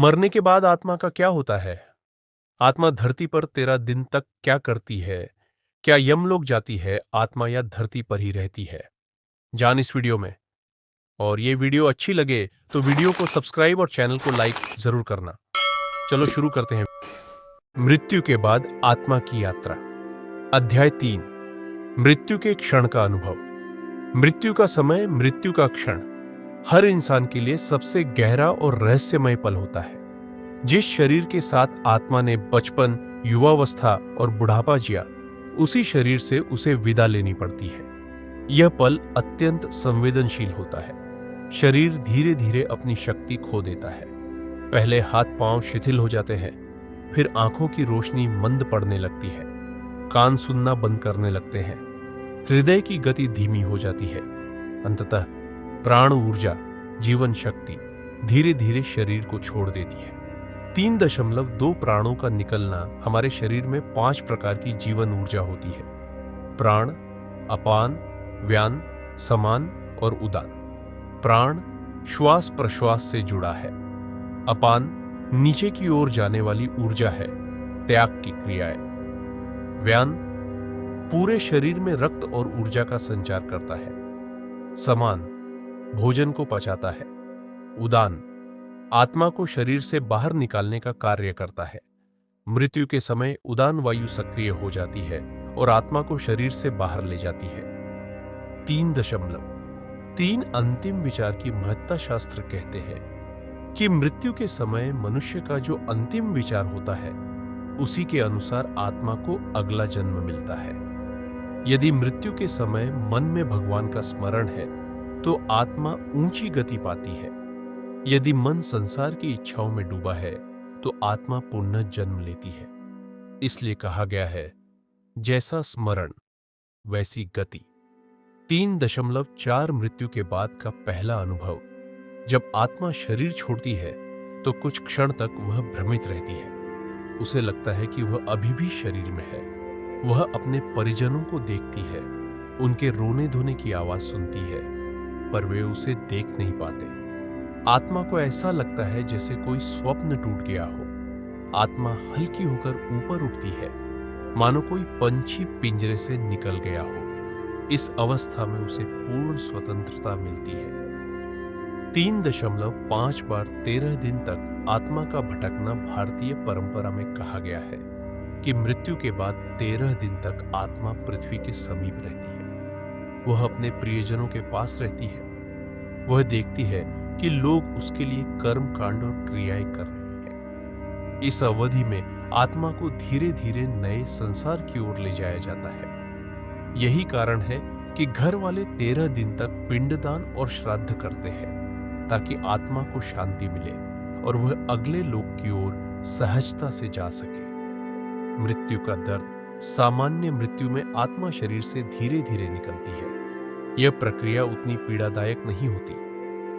मरने के बाद आत्मा का क्या होता है? आत्मा धरती पर 13 दिन तक क्या करती है? क्या यमलोक जाती है आत्मा या धरती पर ही रहती है? जान इस वीडियो में। और ये वीडियो अच्छी लगे तो वीडियो को सब्सक्राइब और चैनल को लाइक जरूर करना। चलो शुरू करते हैं। मृत्यु के बाद आत्मा की यात्रा। अध्याय 3। मृत्यु के क्षण का अनुभव। मृत्यु का समय, मृत्यु का क्षण हर इंसान के लिए सबसे गहरा और रहस्यमय पल होता है। जिस शरीर के साथ आत्मा ने बचपन, युवावस्था और बुढ़ापा जिया, उसी शरीर से उसे विदा लेनी पड़ती है। यह पल अत्यंत संवेदनशील होता है। शरीर धीरे धीरे अपनी शक्ति खो देता है। पहले हाथ पांव शिथिल हो जाते हैं, फिर आंखों की रोशनी मंद पड़ने लगती है, कान सुनना बंद करने लगते हैं, हृदय की गति धीमी हो जाती है। अंततः प्राण ऊर्जा, जीवन शक्ति धीरे धीरे शरीर को छोड़ देती है। 3.2 प्राणों का निकलना। हमारे शरीर में 5 प्रकार की जीवन ऊर्जा होती है: प्राण, अपान, व्यान, समान और उदान। प्राण श्वास प्रश्वास से जुड़ा है। अपान नीचे की ओर जाने वाली ऊर्जा है, त्याग की क्रिया है। व्यान पूरे शरीर में रक्त और ऊर्जा का संचार करता है। समान भोजन को पचाता है। उदान आत्मा को शरीर से बाहर निकालने का कार्य करता है। मृत्यु के समय उदान वायु सक्रिय हो जाती है और आत्मा को शरीर से बाहर ले जाती है। 3.3 अंतिम विचार की महत्ता। शास्त्र कहते हैं कि मृत्यु के समय मनुष्य का जो अंतिम विचार होता है, उसी के अनुसार आत्मा को अगला जन्म मिलता है। यदि मृत्यु के समय मन में भगवान का स्मरण है तो आत्मा ऊंची गति पाती है। यदि मन संसार की इच्छाओं में डूबा है तो आत्मा पुनः जन्म लेती है। इसलिए कहा गया है, जैसा स्मरण वैसी गति। 3.4 मृत्यु के बाद का पहला अनुभव। जब आत्मा शरीर छोड़ती है तो कुछ क्षण तक वह भ्रमित रहती है। उसे लगता है कि वह अभी भी शरीर में है। वह अपने परिजनों को देखती है, उनके रोने धोने की आवाज सुनती है, पर वे उसे देख नहीं पाते। आत्मा को ऐसा लगता है जैसे कोई स्वप्न टूट गया हो। आत्मा हल्की होकर ऊपर उठती है, मानो कोई पंछी पिंजरे से निकल गया हो। इस अवस्था में उसे पूर्ण स्वतंत्रता मिलती है। 3.5 बार 13 दिन तक आत्मा का भटकना भारतीय परंपरा में कहा गया है कि मृत्यु के बाद 13 दिन तक आत्मा पृथ्वी के समीप रहती है। वह अपने प्रियजनों के पास रहती है। वह देखती है कि लोग उसके लिए कर्म कांड और क्रियाएं कर रहे हैं। इस अवधि में आत्मा को धीरे धीरे नए संसार की ओर ले जाया जाता है। यही कारण है कि घर वाले 13 दिन तक पिंडदान और श्राद्ध करते हैं, ताकि आत्मा को शांति मिले और वह अगले लोक की ओर सहजता से जा सके। मृत्यु का दर्द। सामान्य मृत्यु में आत्मा शरीर से धीरे धीरे निकलती है। यह प्रक्रिया उतनी पीड़ादायक नहीं होती,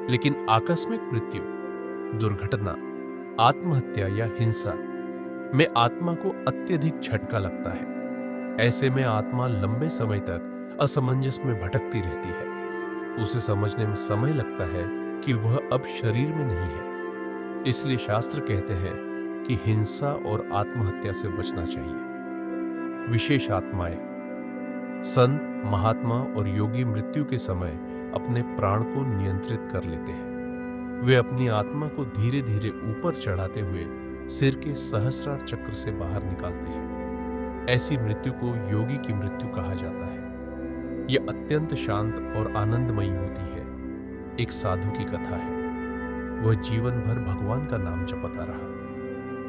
लेकिन आकस्मिक मृत्यु, दुर्घटना, आत्महत्या या हिंसा में आत्मा को अत्यधिक झटका लगता है। ऐसे में आत्मा लंबे समय तक असमंजस में भटकती रहती है। उसे समझने में समय लगता है कि वह अब शरीर में नहीं है। इसलिए शास्त्र कहते हैं कि हिंसा और आत्महत्या से बचना चाहिए। विशेष आत्माएं। संत, महात्मा और योगी मृत्यु के समय अपने प्राण को नियंत्रित कर लेते हैं। वे अपनी आत्मा को धीरे धीरे ऊपर चढ़ाते हुए सिर के सहस्रार चक्र से बाहर निकालते हैं। ऐसी मृत्यु को योगी की मृत्यु कहा जाता है। यह अत्यंत शांत और आनंदमयी होती है। एक साधु की कथा है। वह जीवन भर भगवान का नाम जपता रहा।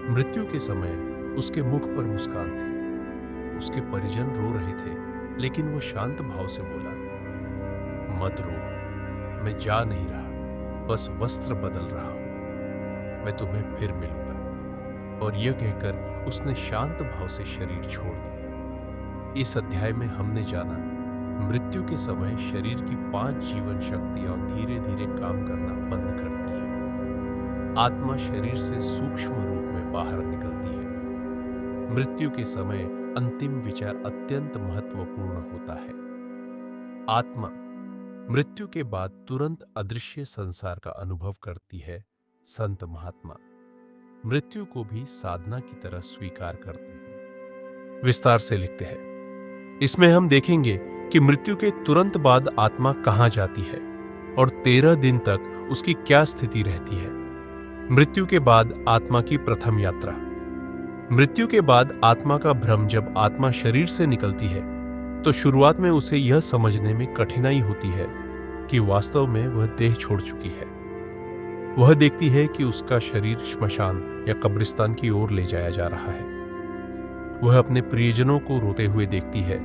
मृत्यु के समय उसके मुख पर मुस्कान थी। उसके परिजन रो रहे थे, लेकिन वह शांत भाव से बोला, मत रो, मैं जा नहीं रहा, बस वस्त्र बदल रहा हूं, मैं तुम्हें फिर मिलूंगा। और यह कहकर उसने शांत भाव से शरीर छोड़ दिया। इस अध्याय में हमने जाना, मृत्यु के समय शरीर की 5 जीवन शक्तियां धीरे धीरे काम करना बंद करती है। आत्मा शरीर से सूक्ष्म रूप में बाहर निकलती है। मृत्यु के समय अंतिम विचार अत्यंत महत्वपूर्ण होता है। आत्मा मृत्यु के बाद तुरंत अदृश्य संसार का अनुभव करती है। संत महात्मा मृत्यु को भी साधना की तरह स्वीकार करते हैं। विस्तार से लिखते हैं, इसमें हम देखेंगे कि मृत्यु के तुरंत बाद आत्मा कहां जाती है और 13 दिन तक उसकी क्या स्थिति रहती है। मृत्यु के बाद आत्मा की प्रथम यात्रा। मृत्यु के बाद आत्मा का भ्रम जब आत्मा शरीर से निकलती है तो शुरुआत में उसे यह समझने में कठिनाई होती है कि वास्तव में वह देह छोड़ चुकी है। वह देखती है कि उसका शरीर श्मशान या कब्रिस्तान की ओर ले जाया जा रहा है। वह अपने प्रियजनों को रोते हुए देखती है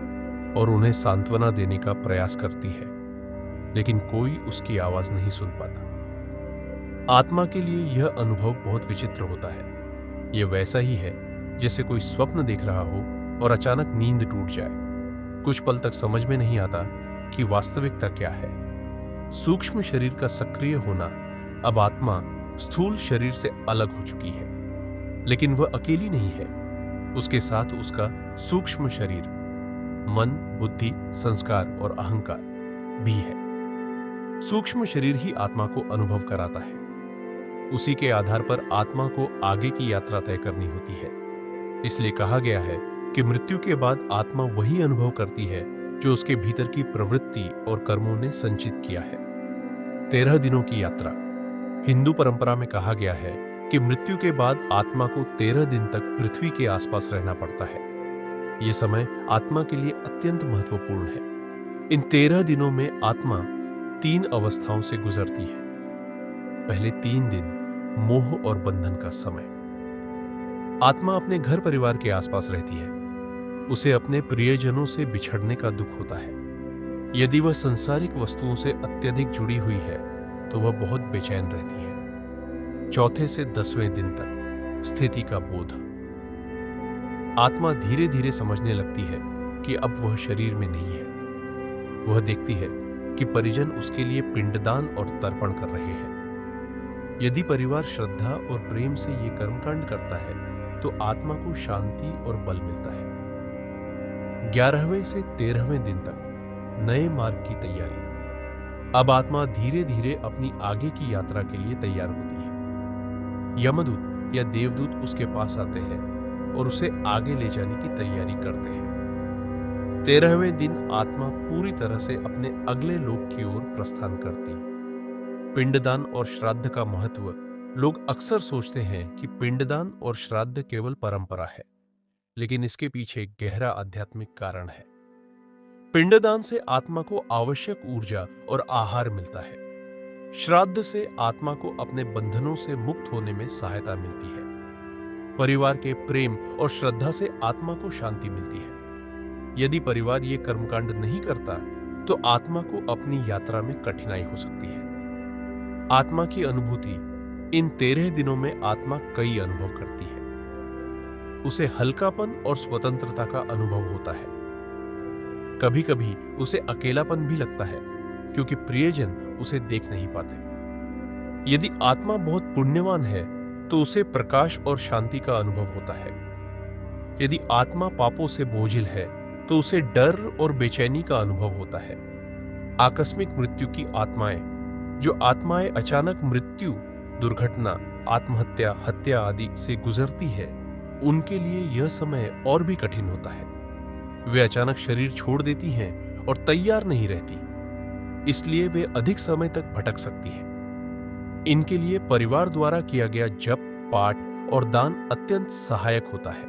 और उन्हें सांत्वना देने का प्रयास करती है, लेकिन कोई उसकी आवाज नहीं सुन पाता। आत्मा के लिए यह अनुभव बहुत विचित्र होता है। यह वैसा ही है जैसे कोई स्वप्न देख रहा हो और अचानक नींद टूट जाए। कुछ पल तक समझ में नहीं आता कि वास्तविकता क्या है। सूक्ष्म शरीर का सक्रिय होना, अब आत्मा स्थूल शरीर से अलग हो चुकी है, लेकिन वह अकेली नहीं है। उसके साथ उसका सूक्ष्म शरीर, मन, बुद्धि, संस्कार और अहंकार भी है। सूक्ष्म शरीर ही आत्मा को अनुभव कराता है। उसी के आधार पर आत्मा को आगे की यात्रा तय करनी होती है। इसलिए कहा गया है कि मृत्यु के बाद आत्मा वही अनुभव करती है जो उसके भीतर की प्रवृत्ति और कर्मों ने संचित किया है। 13 दिनों की यात्रा। हिंदू परंपरा में कहा गया है कि मृत्यु के बाद आत्मा को 13 दिन तक पृथ्वी के आसपास रहना पड़ता है। यह समय आत्मा के लिए अत्यंत महत्वपूर्ण है। इन 13 दिनों में आत्मा 3 अवस्थाओं से गुजरती है। पहले 3 दिन मोह और बंधन का समय। आत्मा अपने घर परिवार के आसपास रहती है। उसे अपने प्रियजनों से बिछड़ने का दुख होता है। यदि वह सांसारिक वस्तुओं से अत्यधिक जुड़ी हुई है तो वह बहुत बेचैन रहती है। चौथे से 10वें दिन तक स्थिति का बोध। आत्मा धीरे धीरे समझने लगती है कि अब वह शरीर में नहीं है। वह देखती है कि परिजन उसके लिए पिंडदान और तर्पण कर रहे हैं। यदि परिवार श्रद्धा और प्रेम से ये कर्मकांड करता है तो आत्मा को शांति और बल मिलता है। 11वें से 13वें दिन तक नए मार्ग की तैयारी। अब आत्मा धीरे धीरे अपनी आगे की यात्रा के लिए तैयार होती है। यमदूत या देवदूत उसके पास आते हैं और उसे आगे ले जाने की तैयारी करते हैं। 13वें दिन आत्मा पूरी तरह से अपने अगले लोक की ओर प्रस्थान करती है। पिंडदान और श्राद्ध का महत्व। लोग अक्सर सोचते हैं कि पिंडदान और श्राद्ध केवल परंपरा है, लेकिन इसके पीछे गहरा आध्यात्मिक कारण है। पिंडदान से आत्मा को आवश्यक ऊर्जा और आहार मिलता है। श्राद्ध से आत्मा को अपने बंधनों से मुक्त होने में सहायता मिलती है। परिवार के प्रेम और श्रद्धा से आत्मा को शांति मिलती है। यदि परिवार ये कर्मकांड नहीं करता तो आत्मा को अपनी यात्रा में कठिनाई हो सकती है। आत्मा की अनुभूति। इन 13 दिनों में आत्मा कई अनुभव करती है। उसे हल्कापन और स्वतंत्रता का अनुभव होता है। कभी कभी उसे अकेलापन भी लगता है क्योंकि प्रियजन उसे देख नहीं पाते। यदि आत्मा बहुत पुण्यवान है तो उसे प्रकाश और शांति का अनुभव होता है। यदि आत्मा पापों से बोझिल है तो उसे डर और बेचैनी का अनुभव होता है। आकस्मिक मृत्यु की आत्माएं। जो आत्माएं अचानक मृत्यु, दुर्घटना, आत्महत्या, हत्या आदि से गुजरती है, उनके लिए यह समय और भी कठिन होता है। वे अचानक शरीर छोड़ देती हैं और तैयार नहीं रहती, इसलिए वे अधिक समय तक भटक सकती हैं। इनके लिए परिवार द्वारा किया गया जप, पाठ और दान अत्यंत सहायक होता है।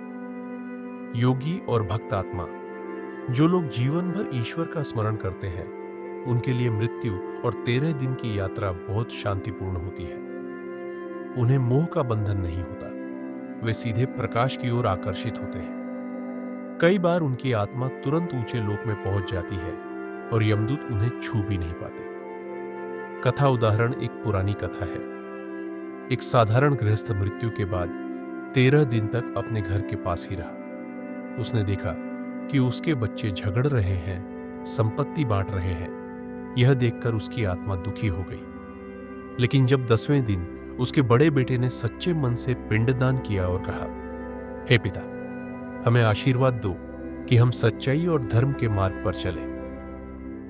योगी और भक्त आत्मा। जो लोग जीवन भर ईश्वर का स्मरण करते हैं, उनके लिए मृत्यु और 13 दिन की यात्रा बहुत शांतिपूर्ण होती है। उन्हें मोह का बंधन नहीं होता। वे सीधे प्रकाश की ओर आकर्षित होते हैं। कई बार उनकी आत्मा तुरंत ऊंचे लोक में पहुंच जाती है और यमदूत उन्हें छू भी नहीं पाते। कथा उदाहरण। एक पुरानी कथा है। एक साधारण गृहस्थ मृत्यु के बाद 13 दिन तक अपने घर के पास ही रहा। उसने देखा कि उसके बच्चे झगड़ रहे हैं, संपत्ति बांट रहे हैं। यह देखकर उसकी आत्मा दुखी हो गई। लेकिन जब 10वें दिन उसके बड़े बेटे ने सच्चे मन से पिंडदान किया और कहा, हे पिता, हमें आशीर्वाद दो कि हम सच्चाई और धर्म के मार्ग पर चलें,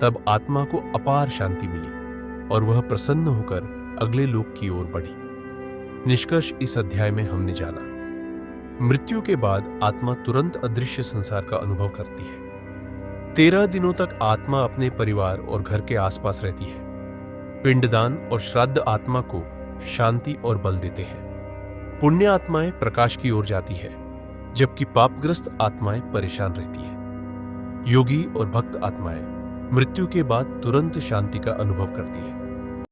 तब आत्मा को अपार शांति मिली और वह प्रसन्न होकर अगले लोक की ओर बढ़ी। निष्कर्ष इस अध्याय में हमने जाना। मृत्यु के बाद आत्मा तुरंत अदृश्य संसार का अनुभव करती है। 13 दिनों तक आत्मा अपने परिवार और घर के आसपास रहती है। पिंडदान और श्राद्ध आत्मा को शांति और बल देते हैं। पुण्य आत्माएं प्रकाश की ओर जाती है, जबकि पापग्रस्त आत्माएं परेशान रहती हैं। योगी और भक्त आत्माएं मृत्यु के बाद तुरंत शांति का अनुभव करती है।